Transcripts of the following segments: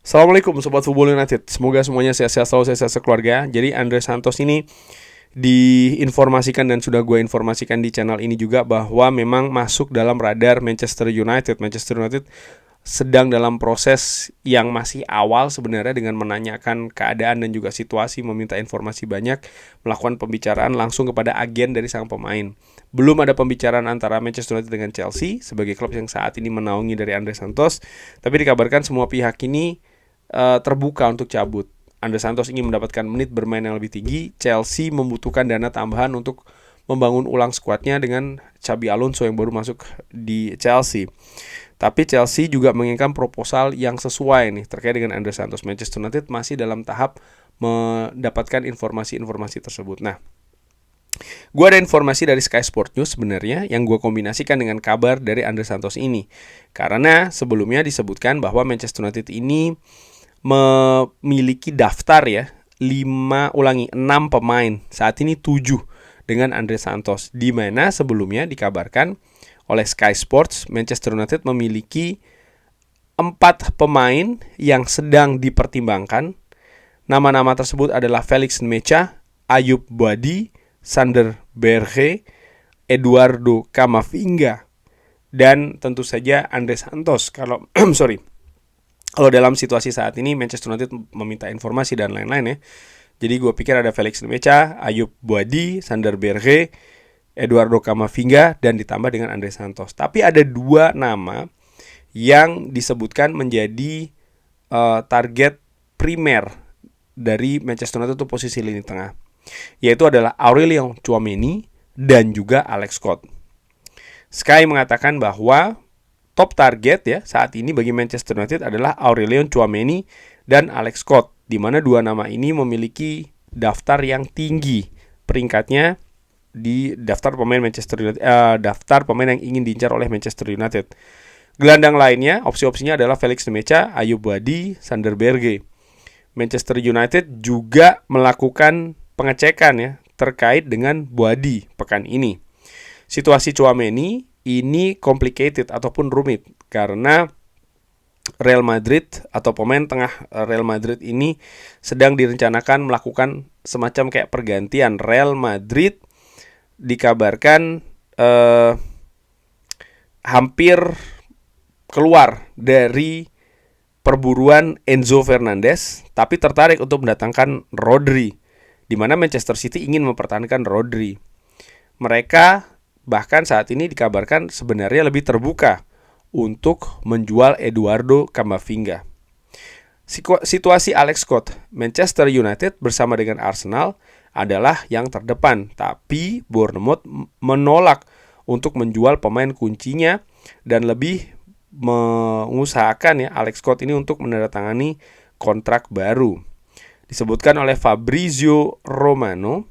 Assalamualaikum Sobat Football United. Semoga semuanya sehat-sehat selalu, sehat-sehat sekeluarga. Jadi Andre Santos ini diinformasikan dan sudah gue informasikan di channel ini juga bahwa memang masuk dalam radar Manchester United. Manchester United sedang dalam proses yang masih awal sebenarnya dengan menanyakan keadaan dan juga situasi, meminta informasi banyak, melakukan pembicaraan langsung kepada agen dari sang pemain. Belum ada pembicaraan antara Manchester United dengan Chelsea sebagai klub yang saat ini menaungi dari Andre Santos, tapi dikabarkan semua pihak ini terbuka untuk cabut. Andre Santos ingin mendapatkan menit bermain yang lebih tinggi. Chelsea membutuhkan dana tambahan untuk membangun ulang skuadnya dengan Xabi Alonso yang baru masuk di Chelsea. Tapi Chelsea juga menginginkan proposal yang sesuai nih terkait dengan Andre Santos. Manchester United masih dalam tahap mendapatkan informasi-informasi tersebut. Nah, gue ada informasi dari Sky Sport News sebenarnya yang gue kombinasikan dengan kabar dari Andre Santos ini. Karena sebelumnya disebutkan bahwa Manchester United ini memiliki daftar ya 6 pemain, saat ini 7 dengan Andre Santos, di mana sebelumnya dikabarkan oleh Sky Sports Manchester United memiliki 4 pemain yang sedang dipertimbangkan. Nama-nama tersebut adalah Felix Nmecha, Ayub Boadi, Sander Berge, Eduardo Camavinga, dan tentu saja Andre Santos. Kalau dalam situasi saat ini Manchester United meminta informasi dan lain-lain ya. Jadi gue pikir ada Felix Nmecha, Ayub Boadi, Sander Berge, Eduardo Camavinga, dan ditambah dengan Andre Santos. Tapi ada 2 nama yang disebutkan menjadi target primer dari Manchester United untuk posisi lini tengah, yaitu adalah Aurelien Tchouameni dan juga Alex Scott. Sky mengatakan bahwa top target ya saat ini bagi Manchester United adalah Aurelien Tchouameni dan Alex Scott, di mana 2 nama ini memiliki daftar yang tinggi peringkatnya di daftar pemain Manchester United, daftar pemain yang ingin diincar oleh Manchester United. Gelandang lainnya, opsi-opsinya adalah Felix Nmecha, Ayub Boadi, Sander Berge. Manchester United juga melakukan pengecekan ya terkait dengan Boadi pekan ini. Situasi Tchouameni ini complicated ataupun rumit karena Real Madrid atau pemain tengah Real Madrid ini sedang direncanakan melakukan semacam kayak pergantian. Real Madrid dikabarkan hampir keluar dari perburuan Enzo Fernandez, tapi tertarik untuk mendatangkan Rodri, di mana Manchester City ingin mempertahankan Rodri. Mereka bahkan saat ini dikabarkan sebenarnya lebih terbuka untuk menjual Eduardo Camavinga. Situasi Alex Scott, Manchester United bersama dengan Arsenal adalah yang terdepan, tapi Bournemouth menolak untuk menjual pemain kuncinya dan lebih mengusahakan ya Alex Scott ini untuk menandatangani kontrak baru. Disebutkan oleh Fabrizio Romano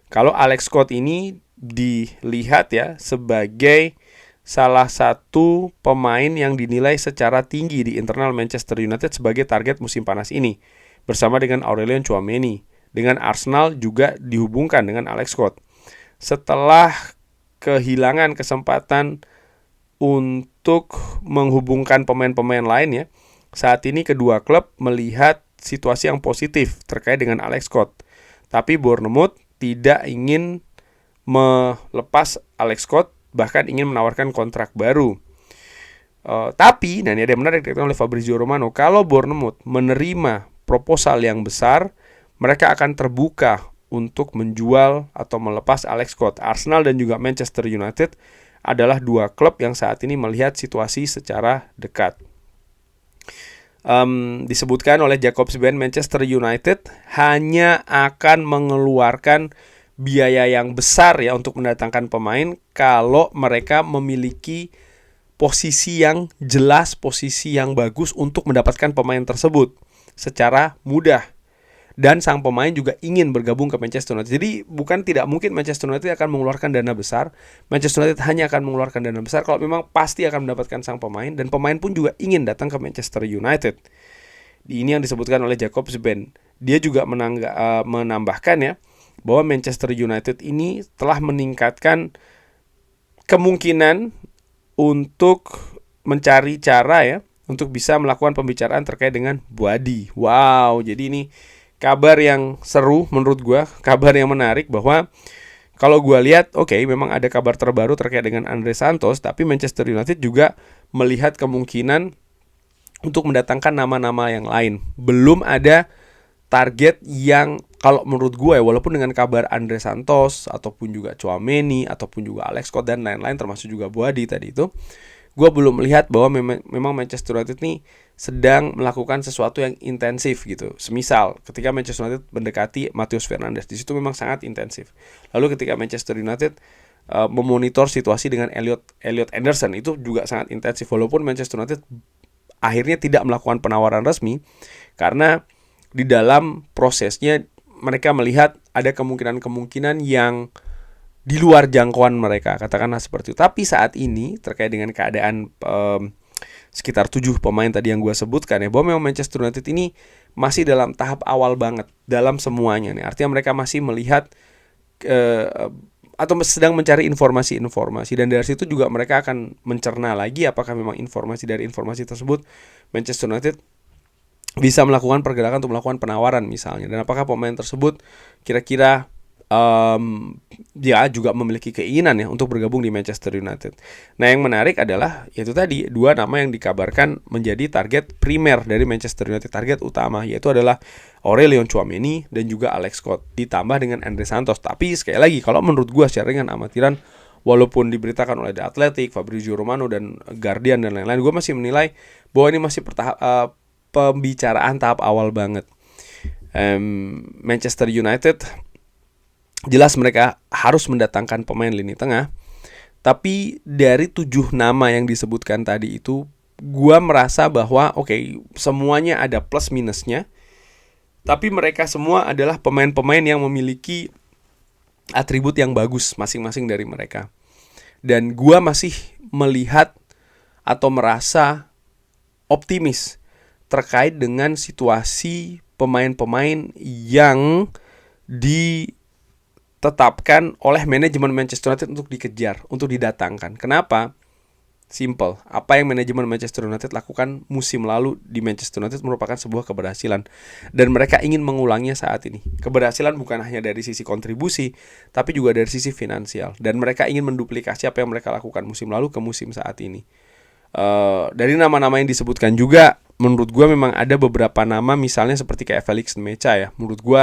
kalau Alex Scott ini dilihat ya sebagai salah satu pemain yang dinilai secara tinggi di internal Manchester United sebagai target musim panas ini, bersama dengan Aurelien Tchouameni. Dengan Arsenal juga dihubungkan dengan Alex Scott. Setelah kehilangan kesempatan untuk menghubungkan pemain-pemain lain ya, saat ini kedua klub melihat situasi yang positif terkait dengan Alex Scott. Tapi Bournemouth tidak ingin melepas Alex Scott, bahkan ingin menawarkan kontrak baru. Tapi, dan ini ada yang menarik dikatakan oleh Fabrizio Romano, kalau Bournemouth menerima proposal yang besar, mereka akan terbuka untuk menjual atau melepas Alex Scott. Arsenal dan juga Manchester United adalah 2 klub yang saat ini melihat situasi secara dekat. Disebutkan oleh Jacobs-Ben, Manchester United hanya akan mengeluarkan biaya yang besar ya untuk mendatangkan pemain kalau mereka memiliki posisi yang jelas, posisi yang bagus untuk mendapatkan pemain tersebut secara mudah. Dan sang pemain juga ingin bergabung ke Manchester United. Jadi bukan tidak mungkin Manchester United akan mengeluarkan dana besar. Manchester United hanya akan mengeluarkan dana besar kalau memang pasti akan mendapatkan sang pemain, dan pemain pun juga ingin datang ke Manchester United. Ini yang disebutkan oleh Jacobs-Ben. Dia juga menambahkan ya bahwa Manchester United ini telah meningkatkan kemungkinan untuk mencari cara ya untuk bisa melakukan pembicaraan terkait dengan Boadi. Wow, jadi ini kabar yang seru menurut gue, kabar yang menarik bahwa kalau gue lihat, oke, memang ada kabar terbaru terkait dengan Andre Santos, tapi Manchester United juga melihat kemungkinan untuk mendatangkan nama-nama yang lain. Belum ada target yang kalau menurut gue, walaupun dengan kabar Andre Santos ataupun juga Tchouaméni ataupun juga Alex Scott dan lain-lain, termasuk juga Boadi tadi itu, gue belum melihat bahwa memang Manchester United ini sedang melakukan sesuatu yang intensif gitu. Semisal ketika Manchester United mendekati Matheus Fernandes, di situ memang sangat intensif. Lalu ketika Manchester United memonitor situasi dengan Elliot Anderson, itu juga sangat intensif. Walaupun Manchester United akhirnya tidak melakukan penawaran resmi, karena di dalam prosesnya mereka melihat ada kemungkinan-kemungkinan yang di luar jangkauan mereka, katakanlah seperti itu. Tapi saat ini terkait dengan keadaan sekitar 7 pemain tadi yang gue sebutkan ya, bahwa memang Manchester United ini masih dalam tahap awal banget dalam semuanya nih. Artinya mereka masih melihat atau sedang mencari informasi-informasi, dan dari situ juga mereka akan mencerna lagi apakah memang dari informasi tersebut Manchester United bisa melakukan pergerakan untuk melakukan penawaran misalnya, dan apakah pemain tersebut kira-kira dia juga memiliki keinginan ya untuk bergabung di Manchester United. Nah, yang menarik adalah yaitu tadi 2 nama yang dikabarkan menjadi target primer dari Manchester United, target utama, yaitu adalah Aurelien Tchouaméni dan juga Alex Scott, ditambah dengan Andre Santos. Tapi sekali lagi, kalau menurut gue secara ringan amatiran, walaupun diberitakan oleh The Athletic, Fabrizio Romano dan Guardian dan lain-lain, gue masih menilai bahwa ini masih pembicaraan tahap awal banget. Manchester United jelas mereka harus mendatangkan pemain lini tengah, tapi dari 7 nama yang disebutkan tadi itu, gua merasa bahwa semuanya ada plus minusnya, tapi mereka semua adalah pemain-pemain yang memiliki atribut yang bagus masing-masing dari mereka. Dan gua masih melihat atau merasa optimis terkait dengan situasi pemain-pemain yang ditetapkan oleh manajemen Manchester United untuk dikejar, untuk didatangkan. Kenapa? Simple. Apa yang manajemen Manchester United lakukan musim lalu di Manchester United merupakan sebuah keberhasilan, dan mereka ingin mengulangnya saat ini. Keberhasilan bukan hanya dari sisi kontribusi, tapi juga dari sisi finansial, dan mereka ingin menduplikasi apa yang mereka lakukan musim lalu ke musim saat ini. Dari nama-nama yang disebutkan juga, menurut gue memang ada beberapa nama, misalnya seperti kayak Felix Nmecha ya. Menurut gue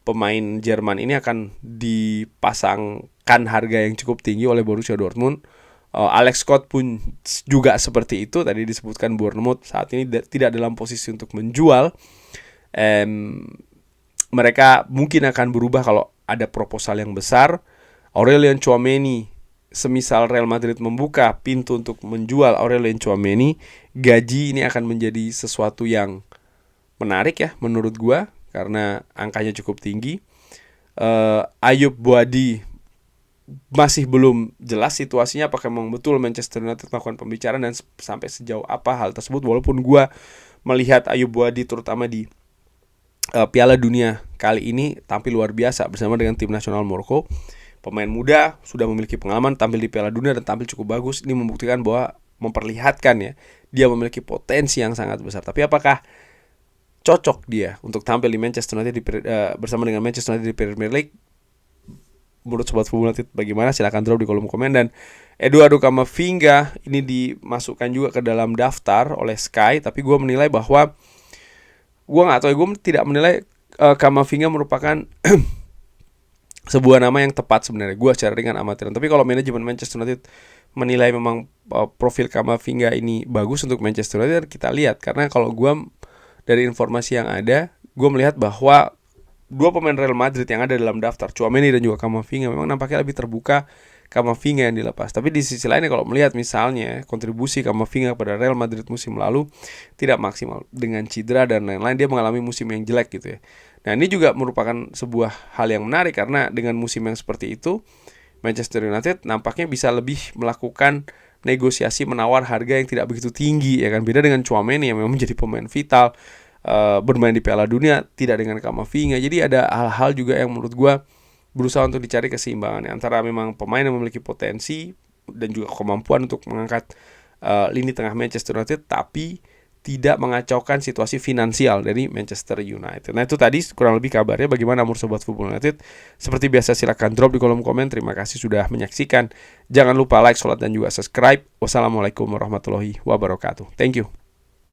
pemain Jerman ini akan dipasangkan harga yang cukup tinggi oleh Borussia Dortmund. Alex Scott pun juga seperti itu. Tadi disebutkan Bournemouth saat ini tidak dalam posisi untuk menjual. Mereka mungkin akan berubah kalau ada proposal yang besar. Aurelien Tchouaméni, semisal Real Madrid membuka pintu untuk menjual Aurelien Tchouaméni, gaji ini akan menjadi sesuatu yang menarik ya menurut gua, karena angkanya cukup tinggi. Ayub Boadi masih belum jelas situasinya, apakah memang betul Manchester United melakukan pembicaraan dan sampai sejauh apa hal tersebut. Walaupun gua melihat Ayub Boadi terutama di Piala Dunia kali ini tampil luar biasa bersama dengan tim nasional Maroko. Pemain muda, sudah memiliki pengalaman tampil di Piala Dunia dan tampil cukup bagus. Ini membuktikan bahwa, memperlihatkan ya, dia memiliki potensi yang sangat besar. Tapi apakah cocok dia untuk tampil di Manchester United bersama dengan Manchester United di Premier League? Menurut Sobat Football United bagaimana? Silahkan drop di kolom komen. Dan Eduardo Camavinga ini dimasukkan juga ke dalam daftar oleh Sky, tapi gue menilai bahwa gue tidak menilai Camavinga merupakan sebuah nama yang tepat sebenarnya. Gue secara ringan amatiran. Tapi kalau manajemen Manchester United menilai memang profil Camavinga ini bagus untuk Manchester United, kita lihat. Karena kalau gue dari informasi yang ada, gue melihat bahwa 2 pemain Real Madrid yang ada dalam daftar, Tchouaméni dan juga Camavinga, memang nampaknya lebih terbuka Camavinga yang dilepas. Tapi di sisi lainnya, kalau melihat misalnya kontribusi Camavinga pada Real Madrid musim lalu tidak maksimal, dengan cedera dan lain-lain, dia mengalami musim yang jelek gitu ya. Nah, ini juga merupakan sebuah hal yang menarik, karena dengan musim yang seperti itu, Manchester United nampaknya bisa lebih melakukan negosiasi menawar harga yang tidak begitu tinggi ya kan. Beda dengan Tchouaméni yang memang menjadi pemain vital, bermain di Piala Dunia, tidak dengan Camavinga. Jadi ada hal-hal juga yang menurut gue berusaha untuk dicari keseimbangan antara memang pemain yang memiliki potensi dan juga kemampuan untuk mengangkat lini tengah Manchester United, tapi tidak mengacaukan situasi finansial dari Manchester United. Nah itu tadi kurang lebih kabarnya. Bagaimana menurut Sobat Football United? Seperti biasa silahkan drop di kolom komen. Terima kasih sudah menyaksikan. Jangan lupa like, share, dan juga subscribe. Wassalamualaikum warahmatullahi wabarakatuh. Thank you.